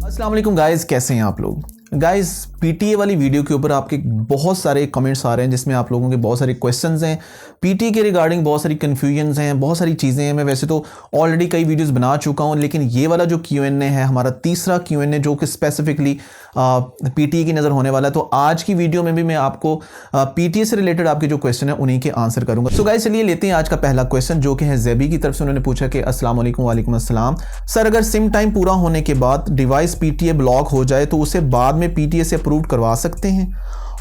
अस्सलाम वालेकुम गाइस, कैसे हैं आप लोग। गाइस, पीटीए वाली वीडियो के ऊपर आपके बहुत सारे कमेंट्स आ रहे हैं जिसमें आप लोगों के बहुत सारे क्वेश्चंस हैं पीटीए के रिगार्डिंग, बहुत सारी कन्फ्यूजन्स हैं, बहुत सारी चीज़ें हैं। मैं वैसे तो ऑलरेडी कई वीडियोस बना चुका हूं, लेकिन ये वाला जो Q&A है हमारा तीसरा Q&A जो कि स्पेसिफिकली पीटीए की नज़र होने वाला है। तो आज की वीडियो में भी मैं आपको पीटीए से रिलेटेड आपके जो क्वेश्चन है उन्हीं के आंसर करूंगा। सो गाइस, चलिए लेते हैं आज का पहला क्वेश्चन जो कि है ज़ेबी की तरफ से। उन्होंने पूछा कि अस्सलाम वालेकुम। वालेकुम अस्सलाम सर, अगर सिम टाइम पूरा होने के बाद डिवाइस पीटीए ब्लॉक हो जाए तो उसे बाद में पीटीए से अप्रूव करवा सकते हैं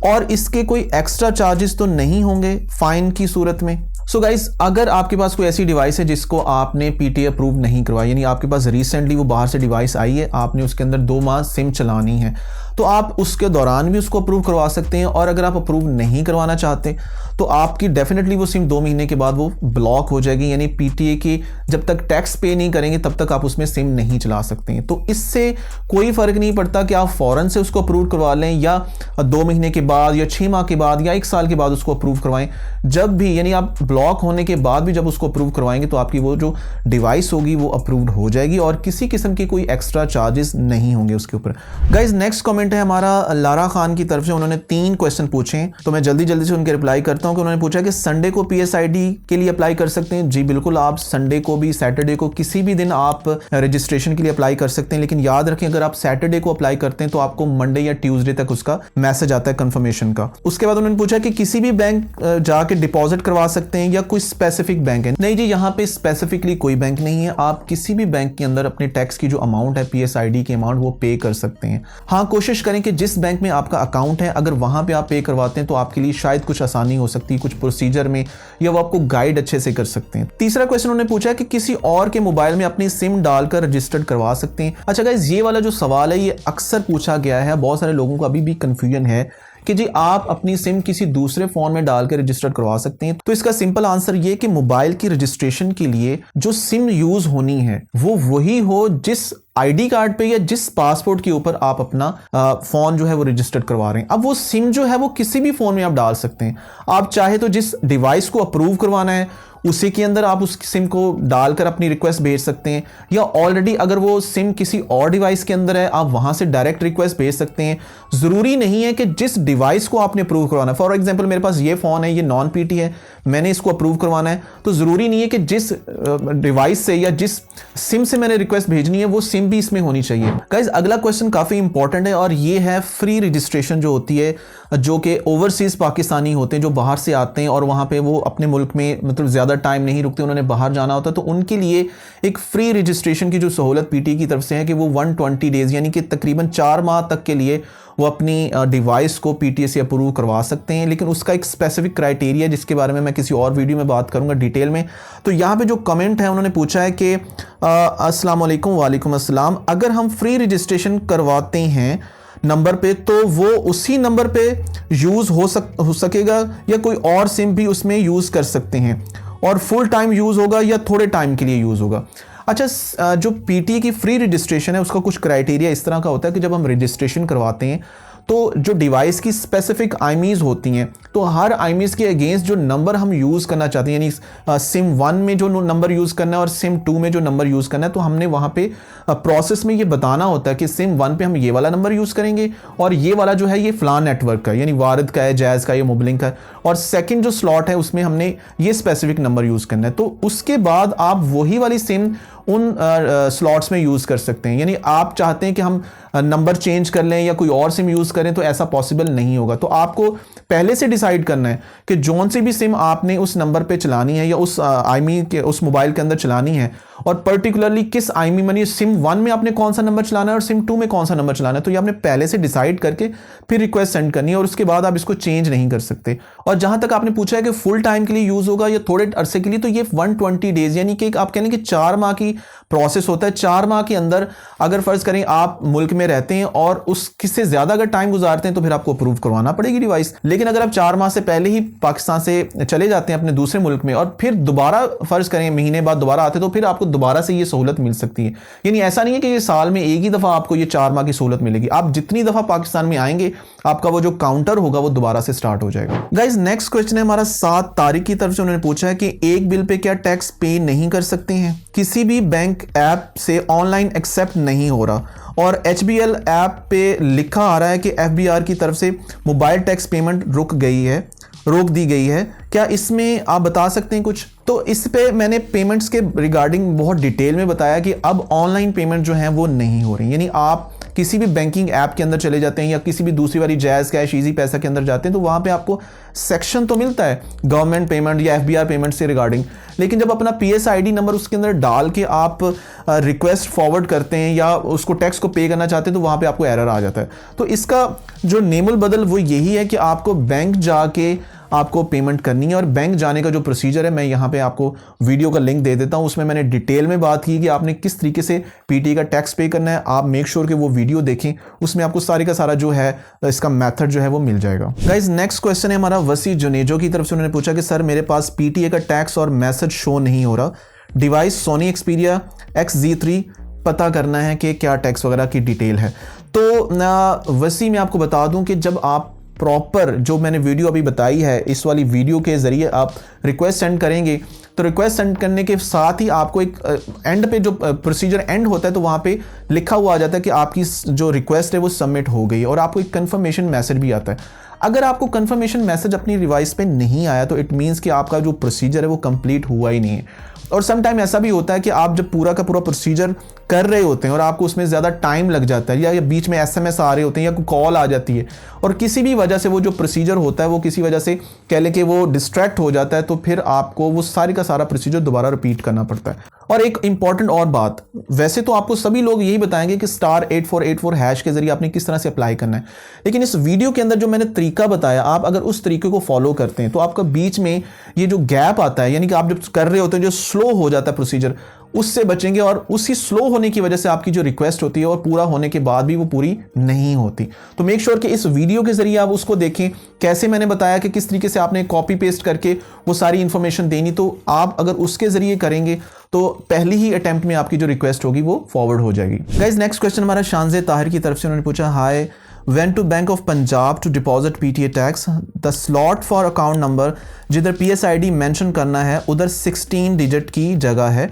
और इसके कोई एक्स्ट्रा चार्जेस तो नहीं होंगे फाइन की सूरत में। सो गाइस, अगर आपके पास कोई ऐसी डिवाइस है जिसको आपने पीटीए अप्रूव नहीं करवाया, यानी आपके पास रिसेंटली वो बाहर से डिवाइस आई है, आपने उसके अंदर 2 माह सिम चलानी है, तो आप उसके दौरान भी उसको अप्रूव करवा सकते हैं। और अगर आप अप्रूव नहीं करवाना चाहते तो आपकी डेफिनेटली वो सिम 2 महीने के बाद वो ब्लॉक हो जाएगी, यानी पीटीए की जब तक टैक्स पे नहीं करेंगे तब तक आप उसमें सिम नहीं चला सकते हैं। तो इससे कोई फ़र्क नहीं पड़ता कि आप फ़ौरन से उसको अप्रूव करवा लें या 2 महीने के बाद या 6 माह के बाद या 1 साल के बाद उसको अप्रूव करवाएं। जब भी, यानी आप ब्लॉक होने के बाद भी जब उसको अप्रूव करवाएंगे तो आपकी वो जो डिवाइस होगी वो अप्रूव्ड हो जाएगी और किसी किस्म की कोई एक्स्ट्रा चार्जेस नहीं होंगे उसके ऊपर। गाइज, नेक्स्ट कमेंट है हमारा लारा खान की तरफ से। उन्होंने 3 क्वेश्चन पूछे हैं, तो मैं जल्दी जल्दी से उनके रिप्लाई करता हूं। कि उन्होंने पूछा कि संडे को पीएसआईडी के लिए अप्लाई कर सकते हैं। जी बिल्कुल, आप संडे को भी, सैटरडे को, किसी भी दिन आप रजिस्ट्रेशन के लिए अप्लाई कर सकते हैं, लेकिन याद रखें अगर आप सैटरडे को अप्लाई करते हैं तो आपको मंडे या ट्यूसडे तक उसका मैसेज आता है कंफर्मेशन का। उसके बाद उन्होंने पूछा कि किसी भी बैंक जाके डिपॉजिट करवा सकते हैं या कोई स्पेसिफिक बैंक है। नहीं जी, यहाँ पे स्पेसिफिकली कोई बैंक नहीं है। आप किसी भी बैंक के अंदर अपने टैक्स की जो अमाउंट है, पीएसआईडी की अमाउंट, वो पे कर सकते हैं। हाँ, कोशिश करें कि जिस बैंक में आपका अकाउंट है अगर वहां पे आप पे करवाते हैं तो आपके लिए शायद कुछ आसानी हो सकती है कुछ प्रोसीजर में, या वो आपको गाइड अच्छे से कर सकते हैं। तीसरा क्वेश्चन उन्होंने पूछा कि किसी और के मोबाइल में अपनी सिम डालकर रजिस्टर्ड करवा सकते हैं। अच्छा गाइस, ये वाला जो सवाल है ये अक्सर पूछा गया है, बहुत सारे लोगों को अभी भी कंफ्यूजन है कि जी आप अपनी सिम किसी दूसरे फोन में डाल के रजिस्टर करवा सकते हैं। तो इसका सिंपल आंसर ये कि मोबाइल की रजिस्ट्रेशन के लिए जो सिम यूज होनी है वो वही हो जिस आईडी कार्ड पे या जिस पासपोर्ट के ऊपर आप अपना फोन जो है वो रजिस्टर्ड करवा रहे हैं। अब वो सिम जो है वो किसी भी फोन में आप डाल सकते हैं। आप चाहे तो जिस डिवाइस को अप्रूव करवाना है उसी के अंदर आप उस सिम को डालकर अपनी रिक्वेस्ट भेज सकते हैं, या ऑलरेडी अगर वो सिम किसी और डिवाइस के अंदर है आप वहां से डायरेक्ट रिक्वेस्ट भेज सकते हैं। जरूरी नहीं है कि जिस डिवाइस को आपने अप्रूव करवाना है, फॉर एग्जांपल मेरे पास ये फोन है, ये नॉन पीटी है, मैंने इसको अप्रूव करवाना है, तो जरूरी नहीं है कि जिस डिवाइस से या जिस सिम से मैंने रिक्वेस्ट भेजनी है वो सिम भी इसमें होनी चाहिए। गाइस, अगला क्वेश्चन काफी इंपॉर्टेंट है और ये है फ्री रजिस्ट्रेशन जो होती है, जो कि ओवरसीज पाकिस्तानी होते हैं जो बाहर से आते हैं और वहां पे वो अपने मुल्क में मतलब ज्यादा टाइम नहीं रुकते, उन्होंने बाहर जाना होता है, तो उनके लिए एक फ्री रजिस्ट्रेशन की जो सहूलत पीटी की तरफ से है कि वो 120 डेज यानी कि तकरीबन 4 माह तक के लिए वो अपनी डिवाइस को पीटीए से अप्रूव करवा सकते हैं। लेकिन उसका एक स्पेसिफिक क्राइटेरिया जिसके बारे में मैं किसी और वीडियो में बात करूंगा डिटेल में। तो यहाँ पे जो कमेंट है उन्होंने पूछा है कि अस्सलाम वालेकुम। वालेकुम अस्सलाम, अगर हम फ्री रजिस्ट्रेशन करवाते हैं नंबर पे तो वो उसी नंबर पे यूज हो सकेगा या कोई और सिम भी उसमें यूज कर सकते हैं, और फुल टाइम यूज होगा या थोड़े टाइम के लिए यूज होगा। अच्छा, जो पीटीए की फ्री रजिस्ट्रेशन है उसका कुछ क्राइटेरिया इस तरह का होता है कि जब हम रजिस्ट्रेशन करवाते हैं तो जो डिवाइस की स्पेसिफिक आईमीज होती हैं, तो हर आईमीज के अगेंस्ट जो नंबर हम यूज़ करना चाहते हैं, यानी सिम 1 में जो नंबर यूज़ करना है और सिम 2 में जो नंबर यूज़ करना है, तो हमने वहाँ पे प्रोसेस में ये बताना होता है कि सिम 1 पे हम ये वाला नंबर यूज़ करेंगे और ये वाला जो है ये फ़लान नेटवर्क का, यानी वारिद का है, जैज़ का, ये मोबलिंग का है, और सेकेंड जो स्लॉट है उसमें हमने ये स्पेसिफिक नंबर यूज़ करना है। तो उसके बाद आप वही वाली सिम उन स्लॉट्स में यूज़ कर सकते हैं। यानी आप चाहते हैं कि हम नंबर चेंज कर लें या कोई और सिम यूज़ करें तो ऐसा पॉसिबल नहीं होगा। तो आपको पहले से डिसाइड करना है कि जौन सी भी सिम आपने उस नंबर पे चलानी है या उस आईमी के उस मोबाइल के अंदर चलानी है, और पर्टिकुलरली किस आईमी मनी सिम 1 में आपने कौन सा नंबर चलाना है और सिम 2 में कौन सा नंबर चलाना है, तो ये आपने पहले से डिसाइड करके फिर रिक्वेस्ट सेंड करनी है और उसके बाद आप इसको चेंज नहीं कर सकते। और जहां तक आपने पूछा है कि फुल टाइम के लिए यूज होगा या थोड़े अरसे के लिए, तो ये 120 डेज यानी कि आप कह लें कि 4 माह की प्रोसेस होता है। 4 माह के अंदर अगर फर्ज करें आप मुल्क में रहते हैं और उस किससे ज्यादा अगर टाइम गुजारते हैं तो फिर आपको अप्रूव करवाना पड़ेगी डिवाइस। लेकिन अगर आप 4 माह से पहले ही पाकिस्तान से चले जाते हैं अपने दूसरे मुल्क में और फिर दोबारा फर्ज करें महीने बाद दोबारा आते हैं, तो फिर आपको दोबारा से ये सहूलत मिल सकती है। यानी ऐसा नहीं है कि ये साल में एक ही दफ़ा आपको ये 4 माह की सहूलत मिलेगी, आप जितनी दफ़ा पाकिस्तान में आएंगे आपका वो जो काउंटर होगा वो दोबारा से स्टार्ट हो जाएगा। गाइज नेक्स्ट क्वेश्चन है हमारा 7 तारिक की तरफ से। उन्होंने पूछा है कि एक बिल पे क्या टैक्स पे नहीं कर सकते हैं? किसी भी बैंक ऐप से ऑनलाइन एक्सेप्ट नहीं हो रहा और HBL ऐप पे लिखा आ रहा है कि FBR की तरफ से मोबाइल टैक्स पेमेंट रोक दी गई है। क्या इसमें आप बता सकते हैं कुछ? तो इस पे मैंने पेमेंट्स के रिगार्डिंग बहुत डिटेल में बताया कि अब ऑनलाइन पेमेंट जो है वो नहीं हो रही। यानी आप किसी भी बैंकिंग ऐप के अंदर चले जाते हैं या किसी भी दूसरी वाली जैज़ कैश ईजी पैसा के अंदर जाते हैं तो वहाँ पे आपको सेक्शन तो मिलता है गवर्नमेंट पेमेंट या FBR पेमेंट से रिगार्डिंग, लेकिन जब अपना PSID नंबर उसके अंदर डाल के आप रिक्वेस्ट फॉरवर्ड करते हैं या उसको टैक्स को पे करना चाहते हैं तो वहाँ पे आपको एरर आ जाता है। तो इसका जो नेमुल बदल वो यही है कि आपको बैंक जाके आपको पेमेंट करनी है और बैंक जाने का जो प्रोसीजर है मैं यहाँ पे आपको वीडियो का लिंक दे देता हूँ। उसमें मैंने डिटेल में बात की कि आपने किस तरीके से PTA का टैक्स पे करना है। आप मेक श्योर कि वो वीडियो देखें, उसमें आपको सारी का सारा जो है इसका मेथड जो है वो मिल जाएगा। गाइज नेक्स्ट क्वेश्चन है हमारा वसी जुनेजो की तरफ से। उन्होंने पूछा कि सर मेरे पास PTA का टैक्स और मैसेज शो नहीं हो रहा, डिवाइस सोनी एक्सपीरिया XZ3 पता करना है कि क्या टैक्स वगैरह की डिटेल है। तो वसी मैं आपको बता दूं कि जब आप प्रॉपर जो मैंने वीडियो अभी बताई है इस वाली वीडियो के ज़रिए आप रिक्वेस्ट सेंड करेंगे तो रिक्वेस्ट सेंड करने के साथ ही आपको एक एंड पे जो प्रोसीजर एंड होता है तो वहाँ पे लिखा हुआ आ जाता है कि आपकी जो रिक्वेस्ट है वो सबमिट हो गई और आपको एक कंफर्मेशन मैसेज भी आता है। अगर आपको कंफर्मेशन मैसेज अपनी डिवाइस पे नहीं आया तो इट मीन्स कि आपका जो प्रोसीजर है वो कंप्लीट हुआ ही नहीं है। और सम टाइम ऐसा भी होता है कि आप जब पूरा का पूरा प्रोसीजर कर रहे होते हैं और आपको उसमें ज़्यादा टाइम लग जाता है या बीच में SMS आ रहे होते हैं या कोई कॉल आ जाती है और किसी भी वजह से वो जो प्रोसीजर होता है वो किसी वजह से कह लें कि वो डिस्ट्रैक्ट हो जाता है तो फिर आपको वो सारी का सारा प्रोसीजर दोबारा रिपीट करना पड़ता है। और एक इंपॉर्टेंट और बात, वैसे तो आपको सभी लोग यही बताएंगे कि *8484# के जरिए आपने किस तरह से अप्लाई करना है, लेकिन इस वीडियो के अंदर जो मैंने तरीका बताया आप अगर उस तरीके को फॉलो करते हैं तो आपका बीच में ये जो गैप आता है यानी कि आप जब कर रहे होते हैं जो स्लो हो जाता है प्रोसीजर उससे बचेंगे और उसी स्लो होने की वजह से आपकी जो रिक्वेस्ट होती है और पूरा होने के बाद भी वो पूरी नहीं होती। तो मेक श्योर कि इस वीडियो के जरिए आप उसको देखें, कैसे मैंने बताया कि किस तरीके से आपने कॉपी पेस्ट करके वो सारी इंफॉर्मेशन देनी, तो आप अगर उसके जरिए करेंगे तो पहली ही अटेम्प्ट में आपकी जो रिक्वेस्ट होगी वो फॉरवर्ड हो जाएगी। गाइस नेक्स्ट क्वेश्चन हमारा शानजे ताहिर की तरफ से। उन्होंने पूछा हाय went to Bank of Punjab to deposit PTA tax, the slot for account number जिधर PSID मेंशन करना है उधर 16 डिजिट की जगह है,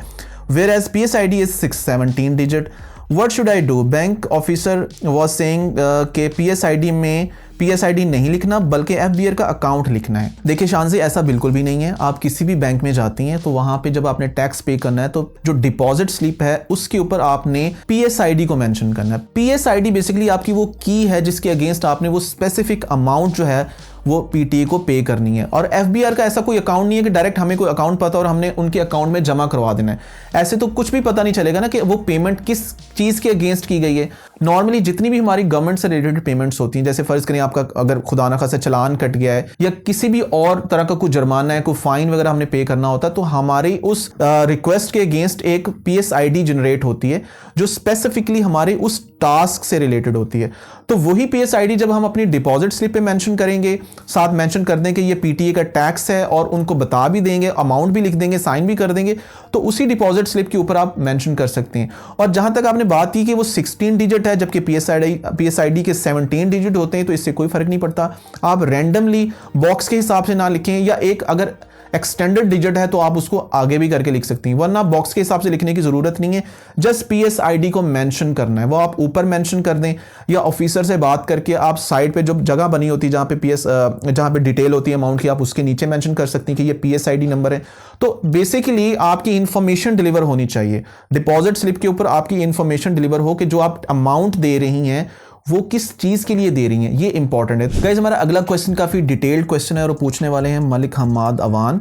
whereas PSID is 17 digit. What should I do? Bank officer was saying कि PSID में PSID नहीं लिखना बल्कि FBR का अकाउंट लिखना है। देखिए शानजी ऐसा बिल्कुल भी नहीं है। आप किसी भी बैंक में जाती हैं तो वहाँ पे जब आपने टैक्स पे करना है तो जो डिपॉजिट स्लिप है उसके ऊपर आपने PSID को मेंशन करना है। PSID बेसिकली आपकी वो की है जिसके अगेंस्ट आपने वो स्पेसिफिक अमाउंट जो है वो PTA को पे करनी है। और FBR का ऐसा कोई अकाउंट नहीं है कि डायरेक्ट हमें कोई अकाउंट पता और हमने उनके अकाउंट में जमा करवा देना है। ऐसे तो कुछ भी पता नहीं चलेगा ना कि वो पेमेंट किस चीज़ के अगेंस्ट की गई है। नॉर्मली जितनी भी हमारी गवर्नमेंट से रिलेटेड पेमेंट्स होती हैं, जैसे फर्ज करें आपका अगर खुदा ना खासा चालान कट गया है या किसी भी और तरह का कोई जुर्माना है, कोई फाइन वगैरह हमने पे करना होता है, तो हमारी उस रिक्वेस्ट के अगेंस्ट एक PSID जनरेट होती है जो स्पेसिफिकली हमारे उस टास्क से रिलेटेड होती है। तो वही PSID जब हम अपनी डिपॉजिट स्लिप पे मेंशन करेंगे, साथ मेंशन कर दें कि ये PTA का टैक्स है और उनको बता भी देंगे, अमाउंट भी लिख देंगे, साइन भी कर देंगे, तो उसी डिपॉजिट स्लिप के ऊपर आप मेंशन कर सकते हैं। और जहां तक आपने बात की कि वो 16 डिजिट है जबकि PSID के 17 डिजिट होते हैं, तो इससे कोई फर्क नहीं पड़ता। आप रैंडमली बॉक्स के हिसाब से ना लिखें या एक अगर एक्सटेंडेड डिजिट है तो आप उसको आगे भी करके लिख सकती हैं, वरना बॉक्स के हिसाब से लिखने की ज़रूरत नहीं है। जस्ट PSID को मेंशन करना है, वो आप ऊपर मेंशन कर दें या ऑफिसर से बात करके आप साइड पे जो जगह बनी होती है जहाँ पे डिटेल होती है अमाउंट की, आप उसके नीचे मेंशन कर सकती हैं कि ये PSID नंबर है। तो बेसिकली आपकी इंफॉर्मेशन डिलीवर होनी चाहिए, डिपॉजिट स्लिप के ऊपर आपकी इंफॉर्मेशन डिलीवर हो कि जो आप अमाउंट दे रही हैं वो किस चीज़ के लिए दे रही हैं, ये इंपॉर्टेंट है। गाइस हमारा अगला क्वेश्चन काफ़ी डिटेल्ड क्वेश्चन है और वो पूछने वाले हैं मलिक हमाद अवान।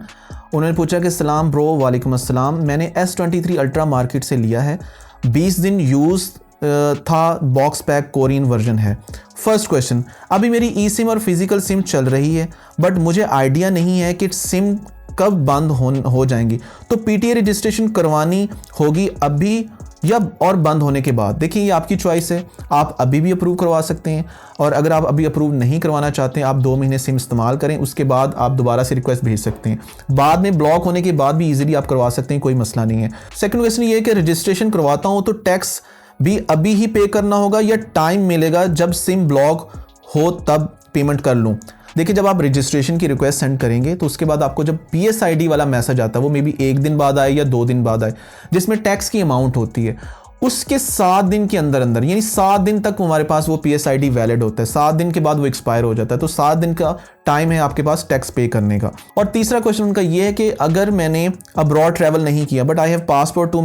उन्होंने पूछा कि सलाम ब्रो, वालेकुम अस्सलाम, मैंने S23 अल्ट्रा मार्केट से लिया है, 20 दिन यूज़ था, बॉक्स पैक कोरियन वर्जन है। फर्स्ट क्वेश्चन, अभी मेरी ई सिम और फिजिकल सिम चल रही है बट मुझे आइडिया नहीं है कि सिम कब बंद हो जाएंगी, तो PTA रजिस्ट्रेशन करवानी होगी, अभी या और बंद होने के बाद। देखिए ये आपकी चॉइस है, आप अभी भी अप्रूव करवा सकते हैं, और अगर आप अभी अप्रूव नहीं करवाना चाहते हैं, आप 2 महीने सिम इस्तेमाल करें, उसके बाद आप दोबारा से रिक्वेस्ट भेज सकते हैं। बाद में ब्लॉक होने के बाद भी इजीली आप करवा सकते हैं, कोई मसला नहीं है। सेकंड क्वेश्चन ये है कि रजिस्ट्रेशन करवाता हूँ तो टैक्स भी अभी ही पे करना होगा या टाइम मिलेगा जब सिम ब्लॉक हो तब पेमेंट कर लूँ? देखिए जब आप रजिस्ट्रेशन की रिक्वेस्ट सेंड करेंगे तो उसके बाद आपको जब PSID वाला मैसेज आता है, वो मे बी 1 दिन बाद आए या 2 दिन बाद आए, जिसमें टैक्स की अमाउंट होती है, उसके 7 दिन के अंदर अंदर, यानी 7 दिन तक हमारे पास वो PSID वैलिड होता है। 7 दिन के बाद वो एक्सपायर हो जाता है, तो 7 दिन का टाइम है आपके पास टैक्स पे करने का। और तीसरा क्वेश्चन उनका ये है कि अगर मैंने अब्रॉड ट्रैवल नहीं किया but I have passport too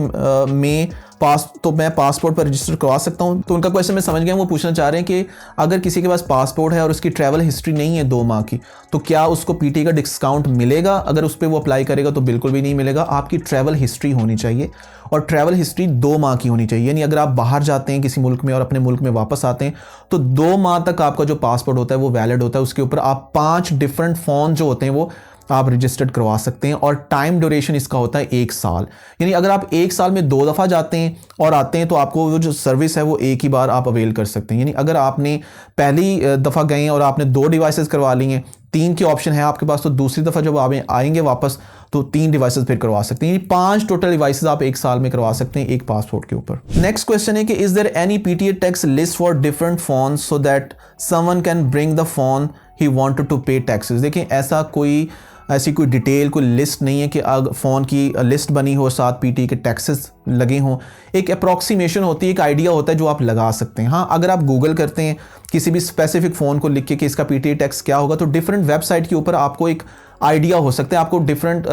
तो मैं पासपोर्ट पर रजिस्टर करवा सकता हूँ? तो उनका क्वेश्चन मैं समझ गया, वो पूछना चाह रहे हैं कि अगर किसी के पास पासपोर्ट है और उसकी ट्रैवल हिस्ट्री नहीं है 2 माह की, तो क्या उसको PTA का डिस्काउंट मिलेगा? अगर उस पर वो अप्लाई करेगा तो बिल्कुल भी नहीं मिलेगा। आपकी ट्रैवल हिस्ट्री होनी चाहिए, और ट्रैवल हिस्ट्री 2 माह की होनी चाहिए। यानी अगर आप बाहर जाते हैं किसी मुल्क में और अपने मुल्क में वापस आते हैं तो 2 माह तक आपका जो पासपोर्ट होता है वो वैलिड होता है। उसके ऊपर आप 5 डिफरेंट फ़ोन जो होते हैं वो आप रजिस्टर्ड करवा सकते हैं, और टाइम ड्यूरेशन इसका होता है 1 साल। यानी अगर आप 1 साल में 2 दफ़ा जाते हैं और आते हैं तो आपको वो जो सर्विस है वो एक ही बार आप अवेल कर सकते हैं। यानी अगर आपने पहली दफ़ा गए हैं और आपने 2 डिवाइसेस करवा ली हैं, 3 के ऑप्शन है आपके पास, तो दूसरी दफ़ा जब आप आएंगे वापस तो 3 डिवाइसेस फिर करवा सकते हैं। यानी 5 टोटल डिवाइसेस आप 1 साल में करवा सकते हैं एक पासपोर्ट के ऊपर। नेक्स्ट क्वेश्चन है कि is there any PTA tax list for different phone so that someone can bring the phone he wanted to pay taxes? देखिए ऐसी कोई डिटेल कोई लिस्ट नहीं है कि फ़ोन की लिस्ट बनी हो, साथ PTA के टैक्सेस लगे हों। एक अप्रॉक्सीमेशन होती है, एक आइडिया होता है जो आप लगा सकते हैं। हाँ, अगर आप गूगल करते हैं किसी भी स्पेसिफिक फ़ोन को लिख के कि इसका PTA टैक्स क्या होगा, तो डिफरेंट वेबसाइट के ऊपर आपको एक आइडिया हो सकता है, आपको डिफरेंट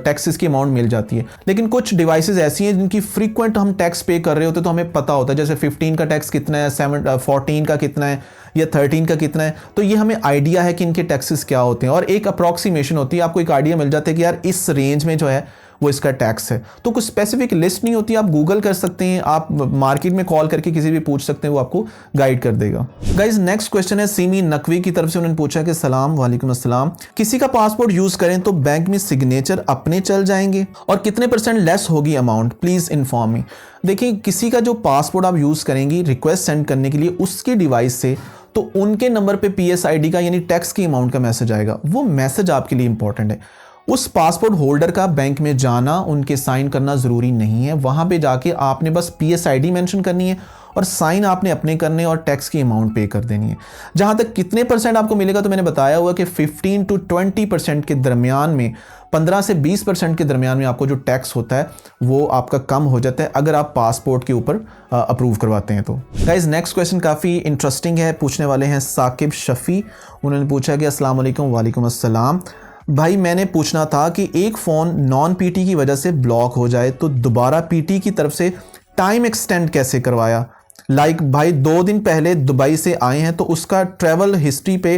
टैक्सेस की अमाउंट मिल जाती है। लेकिन कुछ डिवाइसेस ऐसी हैं जिनकी फ्रीक्वेंट हम टैक्स पे कर रहे होते हैं, तो हमें पता होता है जैसे 15 का टैक्स कितना है, 14 का कितना है, या 13 का कितना है, तो ये हमें आइडिया है कि इनके टैक्सेस क्या होते हैं, और एक अप्रॉक्सीमेशन होती है, आपको एक आइडिया मिल जाता है कि यार इस रेंज में जो है वो इसका टैक्स है। तो कुछ स्पेसिफिक लिस्ट नहीं होती, आप गूगल कर सकते हैं, आप मार्केट में कॉल करके किसी भी पूछ सकते हैं, वो आपको गाइड कर देगा। गाइज नेक्स्ट क्वेश्चन है सीमी नकवी की तरफ से, उन्होंने पूछा कि सलाम वालेकुम अस्सलाम, किसी का पासपोर्ट यूज करें तो बैंक में सिग्नेचर अपने चल जाएंगे और कितने % लेस होगी अमाउंट, प्लीज इन्फॉर्म मी। देखिए किसी का जो पासपोर्ट आप यूज करेंगी रिक्वेस्ट सेंड करने के लिए उसकी डिवाइस से, तो उनके नंबर पे PSID का यानी टैक्स की अमाउंट का मैसेज आएगा। वो मैसेज आपके लिए इंपॉर्टेंट है। उस पासपोर्ट होल्डर का बैंक में जाना, उनके साइन करना ज़रूरी नहीं है। वहाँ पे जाके आपने बस PSID मेंशन करनी है और साइन आपने अपने करने और टैक्स की अमाउंट पे कर देनी है। जहाँ तक कितने % आपको मिलेगा, तो मैंने बताया हुआ कि 15 to 20% के दरमियान में, 15 से 20% के दरमियान में आपको जो टैक्स होता है वो आपका कम हो जाता है अगर आप पासपोर्ट के ऊपर अप्रूव करवाते हैं तो। गाइज नेक्स्ट क्वेश्चन काफ़ी इंटरेस्टिंग है, पूछने वाले हैं साकिब शफ़ी। उन्होंने पूछा कि अस्सलाम वालेकुम। वालेकुम अस्सलाम। भाई मैंने पूछना था कि एक फ़ोन नॉन PT की वजह से ब्लॉक हो जाए तो दोबारा PT की तरफ से टाइम एक्सटेंड कैसे करवाया? भाई 2 दिन पहले दुबई से आए हैं तो उसका ट्रैवल हिस्ट्री पे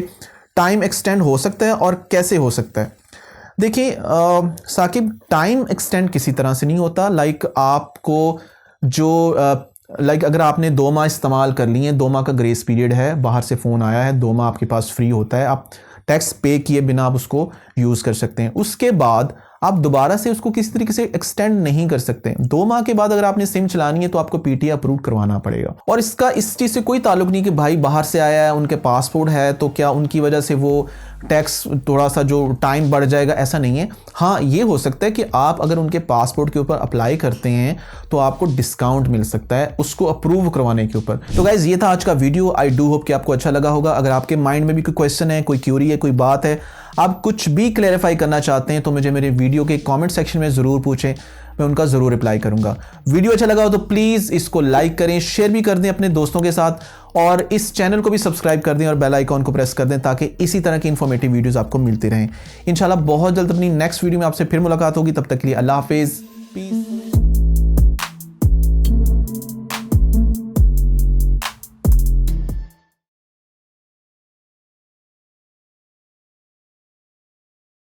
टाइम एक्सटेंड हो सकता है और कैसे हो सकता है? देखिए साकिब, टाइम एक्सटेंड किसी तरह से नहीं होता। आपको जो अगर आपने 2 माह इस्तेमाल कर लिए हैं, 2 माह का ग्रेस पीरियड है, बाहर से फ़ोन आया है, 2 माह आपके पास फ्री होता है, आप टैक्स पे किए बिना आप उसको यूज़ कर सकते हैं। उसके बाद आप दोबारा से उसको किसी तरीके से एक्सटेंड नहीं कर सकते। 2 माह के बाद अगर आपने सिम चलानी है तो आपको PTA अप्रूव करवाना पड़ेगा। और इसका इस चीज़ से कोई ताल्लुक नहीं कि भाई बाहर से आया है, उनके पासपोर्ट है, तो क्या उनकी वजह से वो टैक्स थोड़ा सा जो टाइम बढ़ जाएगा, ऐसा नहीं है। हाँ, ये हो सकता है कि आप अगर उनके पासपोर्ट के ऊपर अप्लाई करते हैं तो आपको डिस्काउंट मिल सकता है उसको अप्रूव करवाने के ऊपर। तो गाइज ये था आज का वीडियो। आई डू होप कि आपको अच्छा लगा होगा। अगर आपके माइंड में भी कोई क्वेश्चन है, कोई क्यूरी है, कोई बात है, आप कुछ भी क्लैरिफाई करना चाहते हैं तो मुझे मेरे वीडियो के कमेंट सेक्शन में ज़रूर पूछें, मैं उनका ज़रूर रिप्लाई करूंगा। वीडियो अच्छा लगा हो तो प्लीज़ इसको लाइक करें, शेयर भी कर दें अपने दोस्तों के साथ, और इस चैनल को भी सब्सक्राइब कर दें और बेल आइकॉन को प्रेस कर दें ताकि इसी तरह की इन्फॉर्मेटिव वीडियोस आपको मिलती रहें। इंशाल्लाह बहुत जल्द अपनी नेक्स्ट वीडियो में आपसे फिर मुलाकात होगी। तब तक के लिए अल्लाह हाफिज़, पीस।